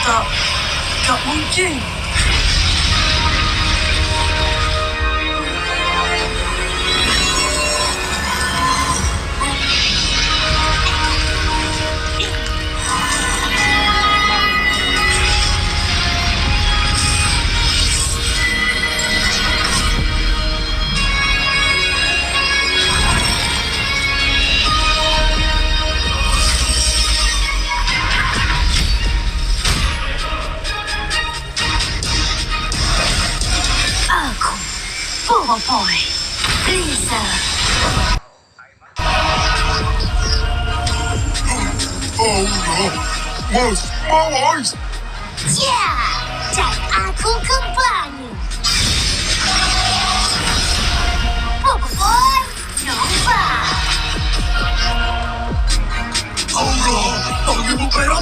Tak mungkin. Boy, Lisa. Oh no, mas mawas. Ya, dan aku kembali. Boy, Nova. Oh no, pagi mo pera